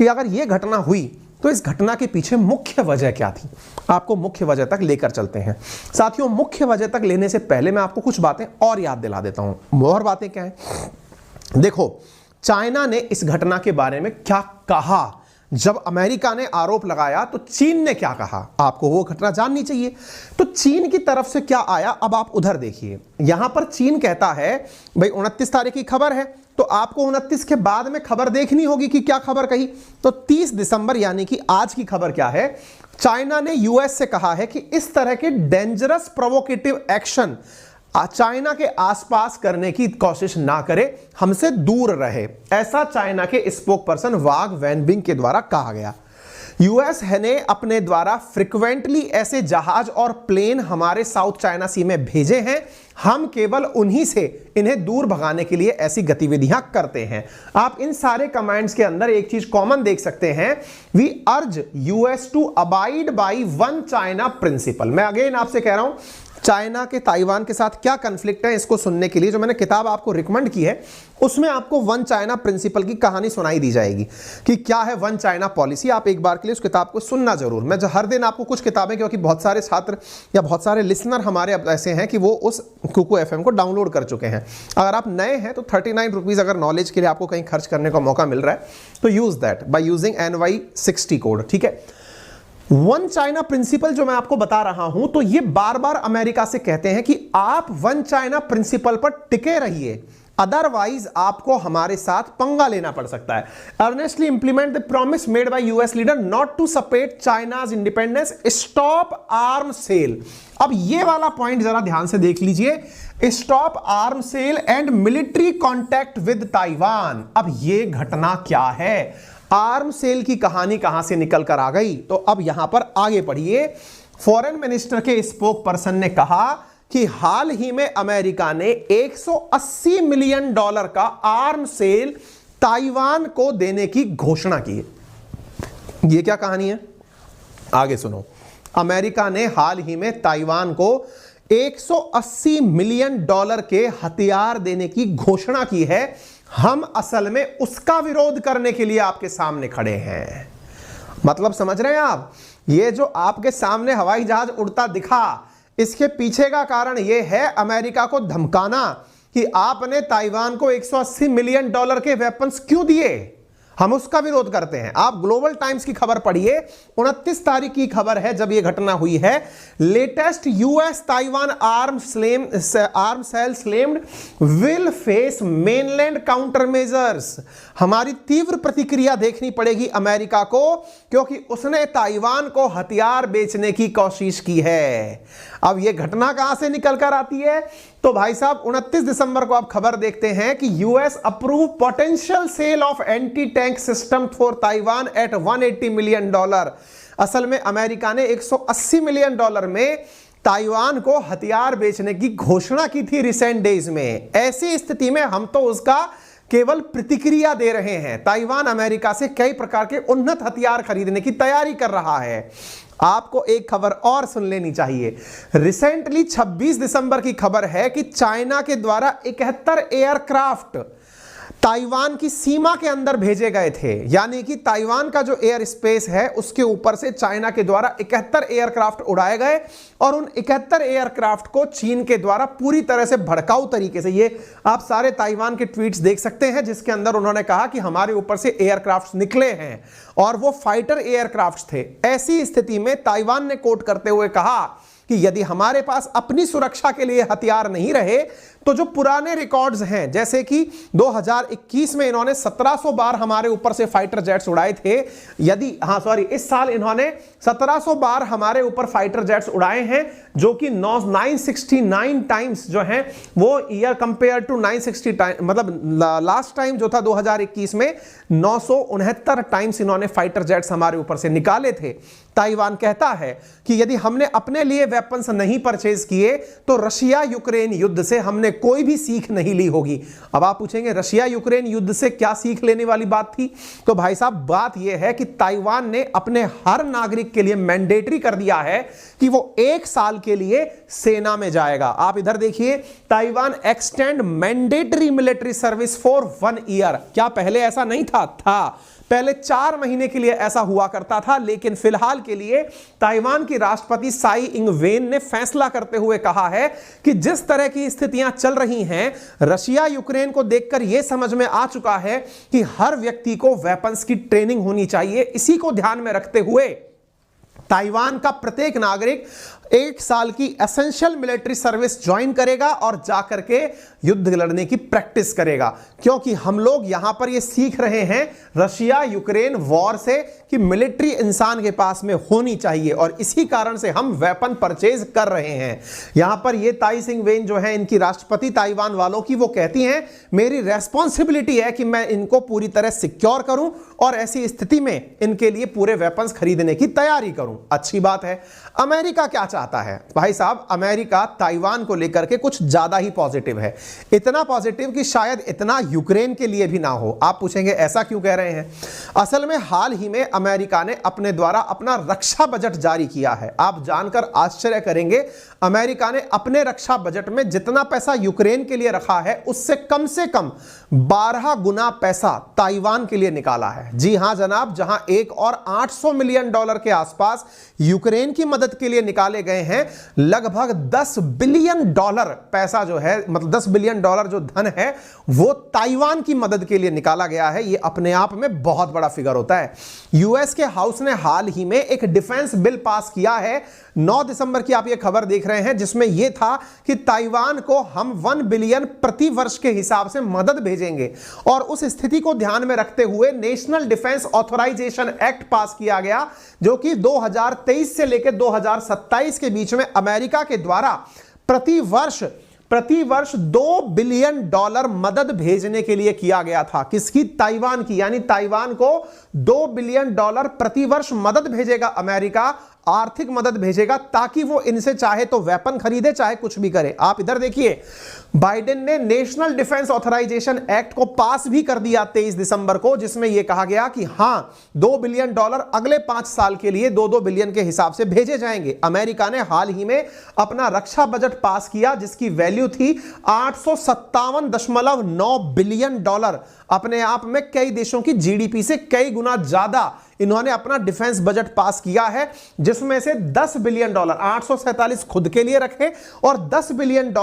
कि अगर ये घटना हुई तो इस घटना के पीछे मुख्य वजह क्या थी। आपको मुख्य वजह तक लेकर चलते हैं। साथियों, मुख्य वजह तक लेने से पहले मैं आपको कुछ बातें और याद दिला देता हूं। और बातें क्या हैं? देखो, चाइना ने इस घटना के बारे में क्या कहा। जब अमेरिका ने आरोप लगाया तो चीन ने क्या कहा, आपको वो घटना जाननी चाहिए। तो चीन की तरफ से क्या आया, अब आप उधर देखिए। यहां पर चीन कहता है भाई 29 तारीख की खबर है, तो आपको 29 के बाद में खबर देखनी होगी कि क्या खबर कही। तो 30 दिसंबर यानी कि आज की खबर क्या है, चाइना ने यूएस से कहा है कि इस तरह के डेंजरस प्रोवोकेटिव एक्शन चाइना के आसपास करने की कोशिश ना करे, हमसे दूर रहे। ऐसा चाइना के स्पोक पर्सन वांग वेनबिंग के द्वारा कहा गया। यूएस ने अपने द्वारा फ्रिक्वेंटली ऐसे जहाज और प्लेन हमारे साउथ चाइना सी में भेजे हैं, हम केवल उन्हीं से इन्हें दूर भगाने के लिए ऐसी गतिविधियां करते हैं। आप इन सारे कमांड्स के अंदर एक चीज कॉमन देख सकते हैं, we urge US to abide by one China principle. मैं अगेन आपसे कह रहा हूं, चाइना के ताइवान के साथ क्या कन्फ्लिक्ट है, इसको सुनने के लिए जो मैंने किताब आपको रिकमेंड की है उसमें आपको वन चाइना प्रिंसिपल की कहानी सुनाई दी जाएगी कि क्या है वन चाइना पॉलिसी। आप एक बार के लिए उस किताब को सुनना जरूर। मैं हर दिन आपको कुछ किताबें, क्योंकि बहुत सारे छात्र या बहुत सारे लिसनर हमारे अब ऐसे हैं कि वो उस कुकू एफएम को डाउनलोड कर चुके हैं। अगर आप नए हैं तो 39 रुपीज अगर नॉलेज के लिए आपको कहीं खर्च करने का मौका मिल रहा है तो use that by using NY60 code, ठीक है। वन चाइना प्रिंसिपल जो मैं आपको बता रहा हूं, तो ये बार बार अमेरिका से कहते हैं कि आप वन चाइना प्रिंसिपल पर टिके रहिए, अदरवाइज आपको हमारे साथ पंगा लेना पड़ सकता है। Earnestly implement the promise made by US leader not to support China's independence, stop arm sale. अब ये वाला पॉइंट जरा ध्यान से देख लीजिए, stop arm sale and military contact with Taiwan. अब ये घटना क्या है, आर्म सेल की कहानी कहां से निकल कर आ गई, तो अब यहां पर आगे पढ़िए। फॉरेन मिनिस्टर के स्पोक पर्सन ने कहा कि हाल ही में अमेरिका ने $180 मिलियन का आर्म सेल ताइवान को देने की घोषणा की है। ये क्या कहानी है, आगे सुनो। अमेरिका ने हाल ही में ताइवान को $180 मिलियन के हथियार देने की घोषणा की है। हम असल में उसका विरोध करने के लिए आपके सामने खड़े हैं। मतलब समझ रहे हैं आप, ये जो आपके सामने हवाई जहाज उड़ता दिखा, इसके पीछे का कारण यह है अमेरिका को धमकाना कि आपने ताइवान को $180 मिलियन के वेपन्स क्यों दिए, हम उसका विरोध करते हैं। आप ग्लोबल टाइम्स की खबर पढ़िए, 29 तारीख की खबर है जब यह घटना हुई है। Latest US Taiwan arm sale slammed will face mainland countermeasures. हमारी तीव्र प्रतिक्रिया देखनी पड़ेगी अमेरिका को, क्योंकि उसने ताइवान को हथियार बेचने की कोशिश की है। अब यह घटना कहां से निकल कर आती है, तो भाई साहब 29 दिसंबर को आप खबर देखते हैं कि US approve potential sale of anti tank system for Taiwan at $180 million. असल में अमेरिका ने $180 मिलियन में ताइवान को हथियार बेचने की घोषणा की थी रिसेंट डेज में। ऐसी स्थिति में हम तो उसका केवल प्रतिक्रिया दे रहे हैं। ताइवान अमेरिका से कई प्रकार के उन्नत हथियार खरीदने की तैयारी कर रहा है। आपको एक खबर और सुन लेनी चाहिए। रिसेंटली 26 दिसंबर की खबर है कि चाइना के द्वारा 71 एयरक्राफ्ट ताइवान की सीमा के अंदर भेजे गए थे। यानी कि ताइवान का जो एयर स्पेस है उसके ऊपर से चाइना के द्वारा 71 एयरक्राफ्ट उड़ाए गए, और उन 71 एयरक्राफ्ट को चीन के द्वारा पूरी तरह से भड़काऊ तरीके से, ये आप सारे ताइवान के ट्वीट्स देख सकते हैं जिसके अंदर उन्होंने कहा कि हमारे ऊपर से एयरक्राफ्ट निकले हैं और वो फाइटर एयरक्राफ्ट थे। ऐसी स्थिति में ताइवान ने कोट करते हुए कहा कि यदि हमारे पास अपनी सुरक्षा के लिए हथियार नहीं रहे तो जो पुराने रिकॉर्ड्स हैं, जैसे कि 2021 में इन्होंने 1700 बार हमारे ऊपर से फाइटर जेट्स उड़ाए थे, इस साल इन्होंने 1700 बार हमारे ऊपर फाइटर जेट्स उड़ाए हैं, जो कि 969 टाइम्स जो हैं वो ईयर कंपेयर टू 960 टाइम, मतलब लास्ट टाइम जो था 2021 में 969 टाइम्स इन्होंने फाइटर जेट्स हमारे ऊपर से निकाले थे। ताइवान कहता है कि यदि हमने अपने लिए वेपन्स नहीं परचेज किए तो रशिया यूक्रेन युद्ध से हमने कोई भी सीख नहीं ली होगी। अब आप पूछेंगे रशिया यूक्रेन युद्ध से क्या सीख लेने वाली बात थी, तो भाई साहब बात यह है कि ताइवान ने अपने हर नागरिक के लिए मैंडेटरी कर दिया है कि वो 1 साल के लिए सेना में जाएगा। आप इधर देखिए, Taiwan extend mandatory military service for 1 year. क्या पहले ऐसा नहीं था? पहले 4 महीने के लिए ऐसा हुआ करता था, लेकिन फिलहाल के लिए ताइवान की राष्ट्रपति साई इंग वेन ने फैसला करते हुए कहा है कि जिस तरह की स्थितियां चल रही हैं, रशिया यूक्रेन को देखकर यह समझ में आ चुका है कि हर व्यक्ति को वेपन्स की ट्रेनिंग होनी चाहिए। इसी को ध्यान में रखते हुए ताइवान का प्रत्येक नागरिक 1 साल की एसेंशियल मिलिट्री सर्विस ज्वाइन करेगा और जाकर के युद्ध लड़ने की प्रैक्टिस करेगा, क्योंकि हम लोग यहां पर ये सीख रहे हैं रशिया यूक्रेन वॉर से कि मिलिट्री इंसान के पास में होनी चाहिए, और इसी कारण से हम वेपन परचेज कर रहे हैं। यहां पर ये ताई सिंग वेन जो है इनकी राष्ट्रपति ताइवान वालों की, वो कहती हैं मेरी रेस्पॉन्सिबिलिटी है कि मैं इनको पूरी तरह सिक्योर करूं और ऐसी स्थिति में इनके लिए पूरे वेपन्स खरीदने की तैयारी करूं। अच्छी बात है। अमेरिका क्या चाहता है भाई साहब? अमेरिका ताइवान को लेकर के कुछ ज्यादा ही पॉजिटिव है, इतना पॉजिटिव कि शायद इतना यूक्रेन के लिए भी ना हो। आप पूछेंगे ऐसा क्यों कह रहे हैं? असल में हाल ही में अमेरिका ने अपने द्वारा अपना रक्षा बजट जारी किया है। आप जानकर आश्चर्य करेंगे, अमेरिका ने अपने रक्षा बजट में जितना पैसा यूक्रेन के लिए रखा है उससे कम से कम 12 गुना पैसा ताइवान के लिए निकाला है। जी हां जनाब, जहां एक और $800 मिलियन के आसपास यूक्रेन की मदद के लिए निकाले गए हैं, लगभग $10 बिलियन पैसा जो है, मतलब $10 बिलियन जो धन है वो ताइवान की मदद के लिए निकाला गया है। यह अपने आप में बहुत बड़ा फिगर होता है। यूएस के हाउस ने हाल ही में एक डिफेंस बिल पास किया है, 9 दिसंबर की आप ये खबर देख रहे हैं, जिसमें यह था कि ताइवान को हम 1 बिलियन प्रति वर्ष के हिसाब से मदद भेजेंगे, और उस स्थिति को ध्यान में रखते हुए national defence authorisation act pass किया गया, जो कि 2023 से लेकर 2027 के बीच में अमेरिका के द्वारा प्रति वर्ष $2 बिलियन मदद भेजने के लिए किया गया था। किसकी? ताइवान की। यानी ताइवान को $2 बिलियन प्रति वर्ष मदद भेजेगा अमेरिका, आर्थिक मदद भेजेगा, ताकि वो इनसे चाहे तो वेपन खरीदे, चाहे कुछ भी करे। आप इधर देखिए, बाइडेन ने नेशनल डिफेंस ऑथराइजेशन एक्ट को पास भी कर दिया 23 दिसंबर को, जिसमें यह कहा गया कि हां $2 बिलियन अगले 5 साल के लिए 2-2 बिलियन के हिसाब से भेजे जाएंगे। अमेरिका ने हाल ही में अपना रक्षा बजट पास किया, जिसकी वैल्यू थी $857.9 बिलियन। अपने आप में कई देशों की जीडीपी से कई गुना ज्यादा इन्होंने अपना डिफेंस बजट पास किया है, जिसमें से $10 बिलियन 847 खुद के लिए रखे और $10 बिलियन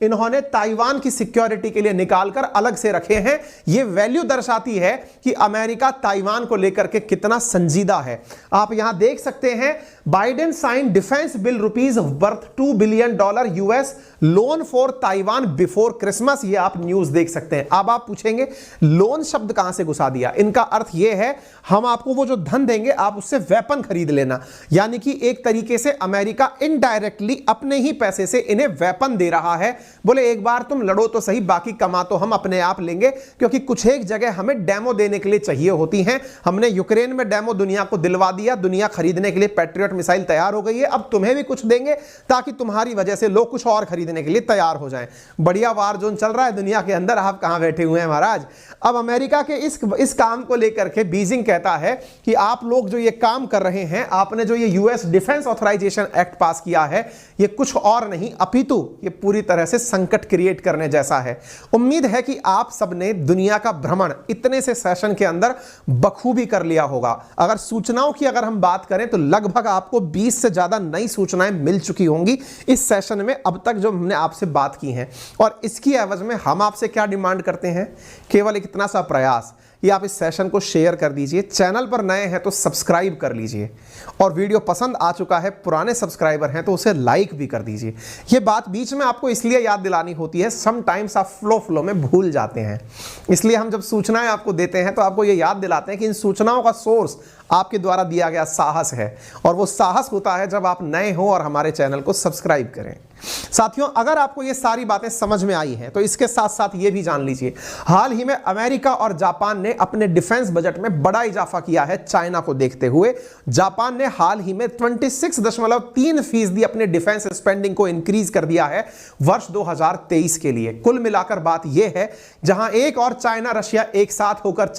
इन्होंने ताइवान की सिक्योरिटी के लिए निकालकर अलग से रखे हैं। यह वैल्यू दर्शाती है कि अमेरिका ताइवान को लेकर के कितना संजीदा है। आप यहां देख सकते हैं, Biden sign defence bill rupees worth $2 billion US loan for Taiwan before Christmas. ये आप न्यूज देख सकते हैं। अब आप पूछेंगे लोन शब्द कहां से घुसा दिया? इनका अर्थ यह है हम आपको वो जो धन देंगे आप उससे वेपन खरीद लेना, यानी कि एक तरीके से अमेरिका इनडायरेक्टली अपने ही पैसे से इन्हें वेपन दे रहा है। बोले एक बार तुम लड़ो तो सही, बाकी कमा तो हम अपने आप लेंगे, क्योंकि कुछ एक जगह हमें डेमो देने के लिए चाहिए होती हैं। हमने यूक्रेन में डेमो दुनिया को दिलवा दिया, दुनिया खरीदने के लिए पैट्रियट मिसाइल तैयार हो गई है, अब तुम्हें भी कुछ देंगे ताकि तुम्हारी वजह से लोग कुछ और खरीदने के लिए तैयार हो जाएं। बढ़िया वार जोन चल रहा है दुनिया के अंदर, आप कहां बैठे हुए हैं महाराज। अब अमेरिका के इस काम को लेकर के बीजिंग कहता है कि आप लोग जो ये काम कर रहे हैं, आपने जो ये US defence authorisation act pass किया है, ये कुछ और नहीं अपितु ये पूरी तरह से संकट क्रिएट करने जैसा है। उम्मीद है कि आप सबने दुनिया का भ्रमण इतने से सेशन के अंदर बखूबी कर लिया होगा। अगर सूचनाओं की अगर हम बात करें तो लगभग आपको 20 से ज्यादा नई सूचनाएं मिल चुकी होंगी इस सेशन में अब तक जो हमने आपसे बात की हैं, और इसकी एवज में हम आपसे क्या डिमांड करते हैं? केवल एक इतना सा प्रयास, ये आप इस सेशन को शेयर कर दीजिए, चैनल पर नए हैं तो सब्सक्राइब कर लीजिए, और वीडियो पसंद आ चुका है, पुराने सब्सक्राइबर हैं तो उसे लाइक भी कर दीजिए। ये बात बीच में आपको इसलिए याद दिलानी होती है, समटाइम्स आप फ्लो में भूल जाते हैं, इसलिए हम जब सूचनाएं आपको देते हैं तो आपको ये याद दिलाते हैं कि इन सूचनाओं का सोर्स आपके द्वारा दिया गया साहस है, और वो साहस होता है जब आप नए हो और हमारे चैनल को सब्सक्राइब करें। साथियों, अगर आपको ये सारी बातें समझ में आई हैं तो इसके साथ साथ ये भी जान लीजिए, हाल ही में अमेरिका और जापान ने अपने डिफेंस बजट में बड़ा इजाफा किया है चाइना को देखते हुए। जापान ने हाल ही में 26.3% अपने डिफेंस स्पेंडिंग को इंक्रीज कर दिया है वर्ष 2023 के लिए। कुल मिलाकर बात यह है, जहां एक और चाइना रशिया एक साथ होकर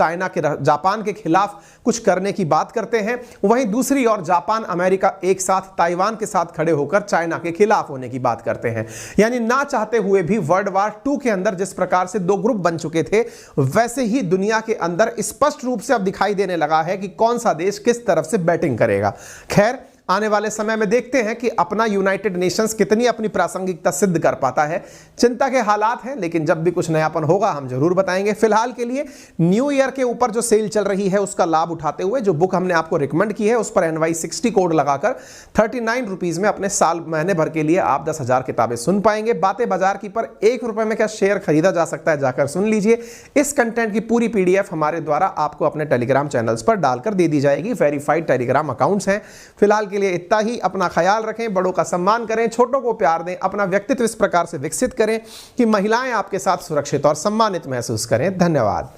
जापान के खिलाफ कुछ करने की बात करते हैं, वहीं दूसरी ओर जापान अमेरिका एक साथ ताइवान के साथ खड़े होकर चाइना के खिलाफ होने की बात बात करते हैं। यानी ना चाहते हुए भी वर्ल्ड वार 2 के अंदर जिस प्रकार से 2 ग्रुप बन चुके थे, वैसे ही दुनिया के अंदर स्पष्ट रूप से अब दिखाई देने लगा है कि कौन सा देश किस तरफ से बैटिंग करेगा। खैर, आने वाले समय में देखते हैं कि अपना यूनाइटेड नेशंस कितनी अपनी प्रासंगिकता सिद्ध कर पाता है। चिंता के हालात हैं, लेकिन जब भी कुछ नयापन होगा हम जरूर बताएंगे। फिलहाल के लिए न्यू ईयर के ऊपर जो सेल चल रही है उसका लाभ उठाते हुए जो बुक हमने आपको रिकमेंड की है उस पर NY60 कोड लगाकर 39 रुपीज में अपने साल महीने भर के लिए आप 10,000 किताबें सुन पाएंगे। बातें बाजार की पर 1 रुपए में क्या शेयर खरीदा जा सकता है, जाकर सुन लीजिए। इस कंटेंट की पूरी PDF हमारे द्वारा आपको अपने टेलीग्राम चैनल्स पर डालकर दे दी जाएगी। वेरीफाइड टेलीग्राम अकाउंट्स हैं। फिलहाल के लिए इतना ही। अपना ख्याल रखें, बड़ों का सम्मान करें, छोटों को प्यार दें, अपना व्यक्तित्व इस प्रकार से विकसित करें कि महिलाएं आपके साथ सुरक्षित और सम्मानित महसूस करें। धन्यवाद।